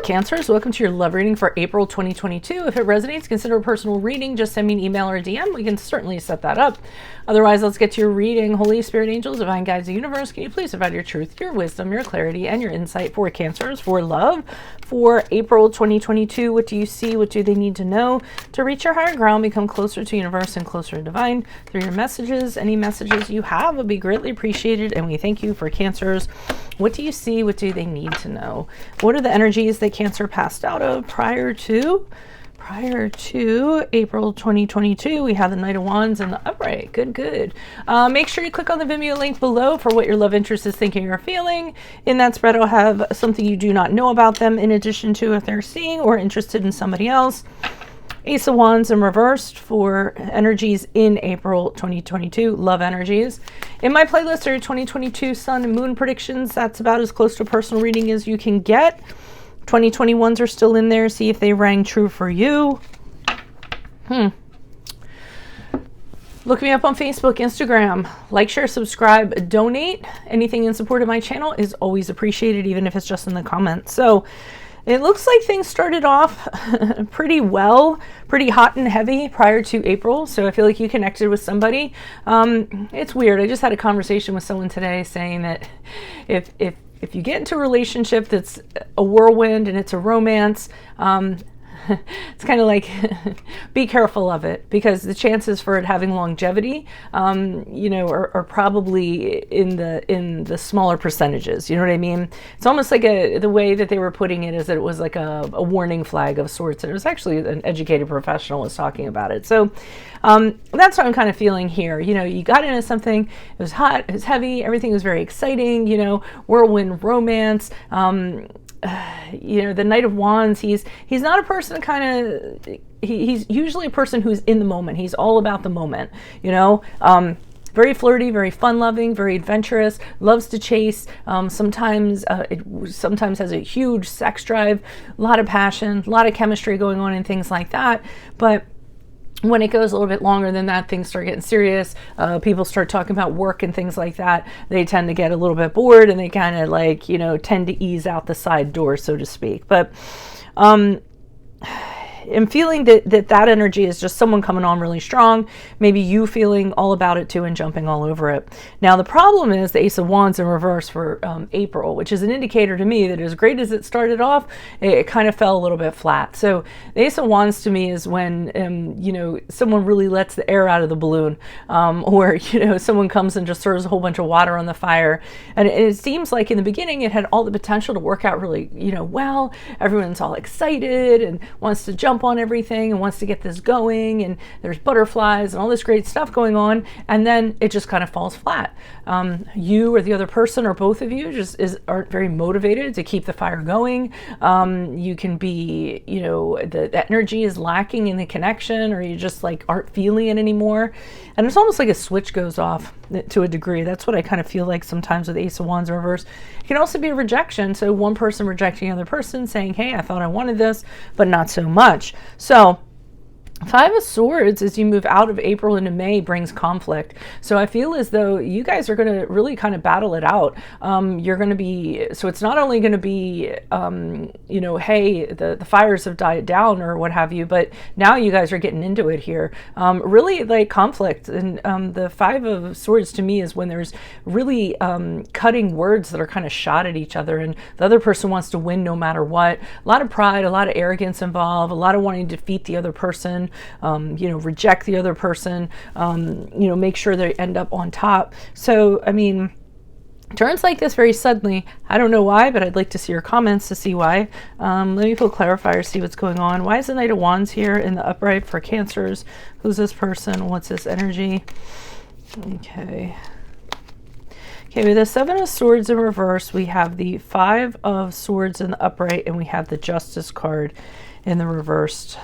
Cancers. Welcome to your love reading for April 2022. If it resonates, consider a personal reading. Just send me an email or a DM. We can certainly set that up. Otherwise, let's get to your reading. Holy Spirit, angels, divine guides, the universe, can you please provide your truth, your wisdom, your clarity, and your insight for Cancers, for love, for April 2022? What do you see? What do they need to know to reach your higher ground, become closer to universe and closer to divine through your messages? Any messages you have would be greatly appreciated, and we thank you for Cancers. What do you see? What do they need to know? What are the energies that Cancer passed out of prior to April 2022? We have the Knight of Wands and the Upright. Good. Make sure you click on the Vimeo link below for what your love interest is thinking or feeling. In that spread, I'll have something you do not know about them in addition to if they're seeing or interested in somebody else. Ace of Wands in reversed for energies in April 2022, love energies. In my playlist are 2022 Sun and Moon predictions. That's about as close to a personal reading as you can get. 2021s are still in there. See if they rang true for you. Look me up on Facebook, Instagram. Like, share, subscribe, donate. Anything in support of my channel is always appreciated, even if it's just in the comments. So it looks like things started off pretty well, pretty hot and heavy prior to April. So I feel like you connected with somebody. It's weird. I just had a conversation with someone today saying that if you get into a relationship that's a whirlwind and it's a romance, it's kind of like be careful of it, because the chances for it having longevity, are probably in the smaller percentages. You know what I mean? It's almost like the way that they were putting it is that it was like a warning flag of sorts. And it was actually an educated professional was talking about it. So that's what I'm kind of feeling here. You got into something, it was hot, it was heavy, everything was very exciting, whirlwind romance. The Knight of Wands, he's not a person he's usually a person who's in the moment. He's all about the moment, very flirty, very fun-loving, very adventurous, loves to chase, sometimes has a huge sex drive, a lot of passion, a lot of chemistry going on and things like that. But when it goes a little bit longer than that, things start getting serious. People start talking about work and things like that. They tend to get a little bit bored and they kind of tend to ease out the side door, so to speak. But I'm feeling that energy is just someone coming on really strong. Maybe you feeling all about it too and jumping all over it. Now, the problem is the Ace of Wands in reverse for April, which is an indicator to me that as great as it started off, it kind of fell a little bit flat. So the Ace of Wands to me is when, someone really lets the air out of the balloon, or, someone comes and just throws a whole bunch of water on the fire. And it seems like in the beginning, it had all the potential to work out really, well. Everyone's all excited and wants to jump on everything and wants to get this going, and there's butterflies and all this great stuff going on, and then it just kind of falls flat. You or the other person or both of you just aren't very motivated to keep the fire going. You can be, the energy is lacking in the connection, or you just aren't feeling it anymore, and it's almost like a switch goes off to a degree. That's what I kind of feel like sometimes with Ace of Wands in reverse. It can also be a rejection. So one person rejecting the other person, saying, hey, I thought I wanted this, but not so much. So Five of Swords, as you move out of April into May, brings conflict. So I feel as though you guys are going to really kind of battle it out. You're going to be, so it's not only going to be, hey, the fires have died down or what have you, but now you guys are getting into it here. Really like conflict. And the Five of Swords to me is when there's really cutting words that are kind of shot at each other, and the other person wants to win no matter what. A lot of pride, a lot of arrogance involved, a lot of wanting to defeat the other person. Reject the other person, make sure they end up on top. So, turns like this very suddenly. I don't know why, but I'd like to see your comments to see why. Let me pull clarifier, see what's going on. Why is the Knight of Wands here in the upright for Cancers? Who's this person? What's this energy? Okay, with the Seven of Swords in reverse, we have the Five of Swords in the upright, and we have the Justice card in the reversed.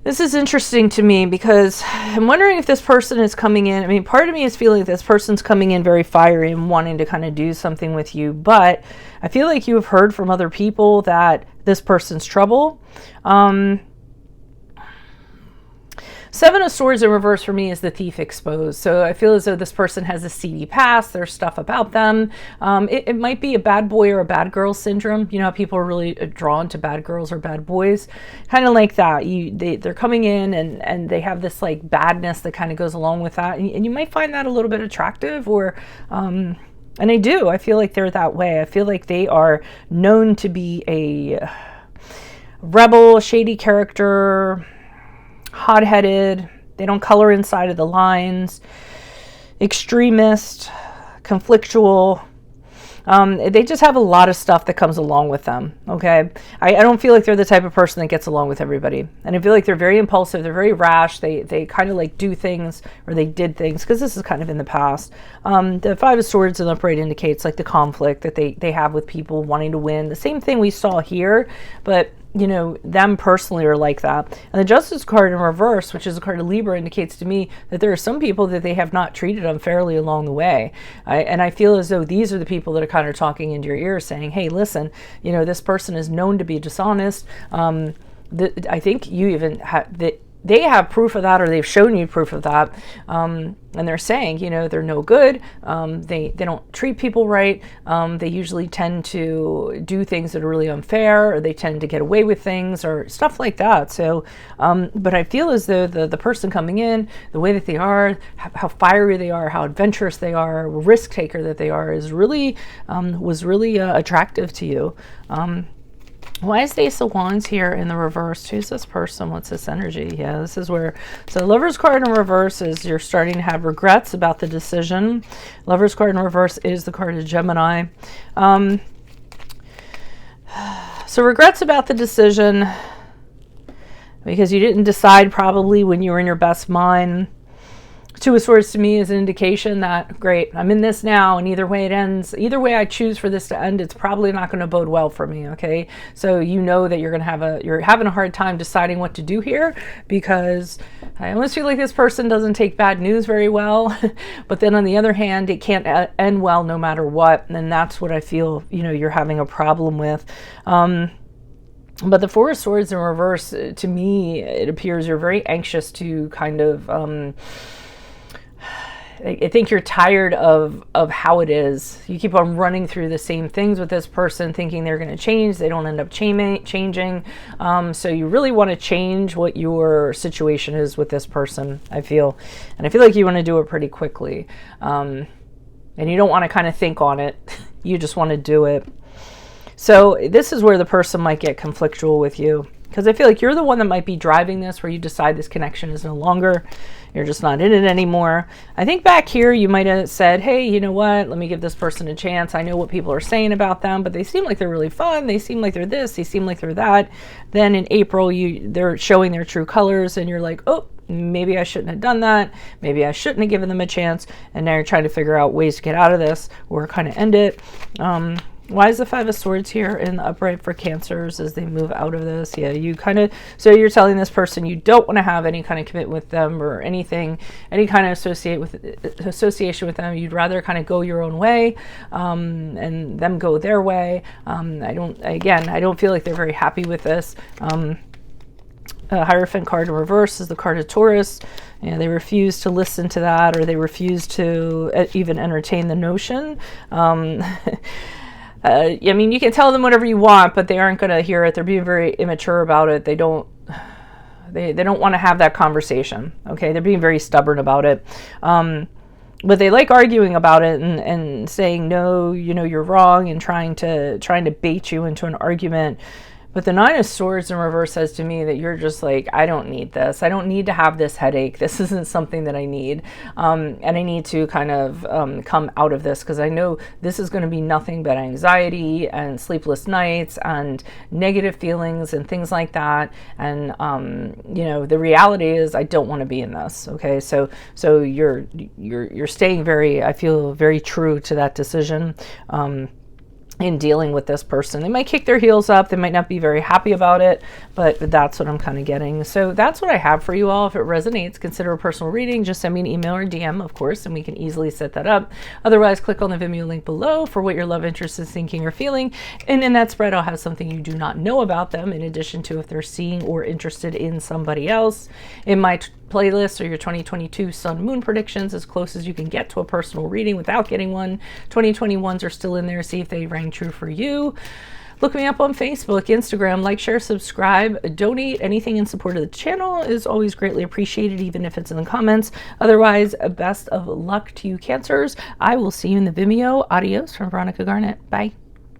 This is interesting to me because I'm wondering if this person is coming in. Part of me is feeling this person's coming in very fiery and wanting to kind of do something with you, but I feel like you have heard from other people that this person's trouble. Seven of Swords in reverse for me is the Thief exposed. So I feel as though this person has a seedy past. There's stuff about them. It might be a bad boy or a bad girl syndrome. You know how people are really drawn to bad girls or bad boys? Kind of like that. They're coming in and they have this like badness that kind of goes along with that. And you might find that a little bit attractive or... and I do. I feel like they're that way. I feel like they are known to be a rebel, shady character, hot-headed, they don't color inside of the lines, extremist, conflictual. They just have a lot of stuff that comes along with them, okay? I don't feel like they're the type of person that gets along with everybody. And I feel like they're very impulsive, they're very rash, they kind of like do things, or they did things, because this is kind of in the past. The Five of Swords in the upright indicates like the conflict that they have with people wanting to win. The same thing we saw here, but you know, them personally are like that. And the Justice card in reverse, which is a card of Libra, indicates to me that there are some people that they have not treated unfairly along the way. And I feel as though these are the people that are kind of talking into your ear saying, hey, listen, you know, this person is known to be dishonest. I think you even they have proof of that, or they've shown you proof of that. And they're saying, you know, they're no good. They don't treat people right. They usually tend to do things that are really unfair, or they tend to get away with things or stuff like that. So, but I feel as though the person coming in, the way that they are, how fiery they are, how adventurous they are, risk taker that they are, is really, was really attractive to you. Why is the Ace of Wands here in the reverse? Who's this person? What's this energy? Yeah, this is where... So the Lover's card in reverse is you're starting to have regrets about the decision. Lover's card in reverse is the card of Gemini. So regrets about the decision because you didn't decide probably when you were in your best mind. Two of Swords to me is an indication that, great, I'm in this now, and either way it ends, either way I choose for this to end, it's probably not going to bode well for me, okay? So you know that you're going to have you're having a hard time deciding what to do here, because I almost feel like this person doesn't take bad news very well, but then on the other hand, it can't end well no matter what, and that's what I feel, you know, you're having a problem with. But the Four of Swords in reverse, to me, it appears you're very anxious to kind of... I think you're tired of how it is. You keep on running through the same things with this person, thinking they're going to change. They don't end up changing. So you really want to change what your situation is with this person, I feel. And I feel like you want to do it pretty quickly. And you don't want to kind of think on it. You just want to do it. So this is where the person might get conflictual with you, because I feel like you're the one that might be driving this, where you decide this connection is no longer, you're just not in it anymore. I think back here you might have said, hey, you know what, let me give this person a chance. I know what people are saying about them, but they seem like they're really fun. They seem like they're this, they seem like they're that. Then in April, they're showing their true colors, and you're like, oh, maybe I shouldn't have done that. Maybe I shouldn't have given them a chance. And now you're trying to figure out ways to get out of this or kind of end it. Why is the Five of Swords here in the upright for Cancers as they move out of this? Yeah, you kind of, so you're telling this person you don't want to have any kind of commitment with them or anything, any kind of association with them. You'd rather kind of go your own way, and them go their way. I don't feel like they're very happy with this. Hierophant card in reverse is the card of Taurus. Yeah, they refuse to listen to that, or they refuse to even entertain the notion. I mean, you can tell them whatever you want, but they aren't going to hear it. They're being very immature about it. They don't want to have that conversation. Okay, they're being very stubborn about it. But they like arguing about it and saying, no, you know, you're wrong, and trying to bait you into an argument. But the Nine of Swords in reverse says to me that you're just like, I don't need this. I don't need to have this headache. This isn't something that I need. And I need to kind of come out of this, because I know this is going to be nothing but anxiety and sleepless nights and negative feelings and things like that. And, you know, the reality is I don't want to be in this. Okay. So you're staying very, I feel very true to that decision. In dealing with this person. They might kick their heels up. They might not be very happy about it, but that's what I'm kind of getting. So that's what I have for you all. If it resonates, consider a personal reading. Just send me an email or DM, of course, and we can easily set that up. Otherwise, click on the Vimeo link below for what your love interest is thinking or feeling. And in that spread, I'll have something you do not know about them, in addition to if they're seeing or interested in somebody else. In my playlists or your 2022 sun moon predictions as close as you can get to a personal reading without getting one. 2021s are still in there. See if they rang true for you. Look me up on Facebook, Instagram, like, share, subscribe, donate. Anything in support of the channel is always greatly appreciated, even if it's in the comments. Otherwise, best of luck to you, Cancers. I will see you in the Vimeo. Adios from Veronica Garnett. Bye.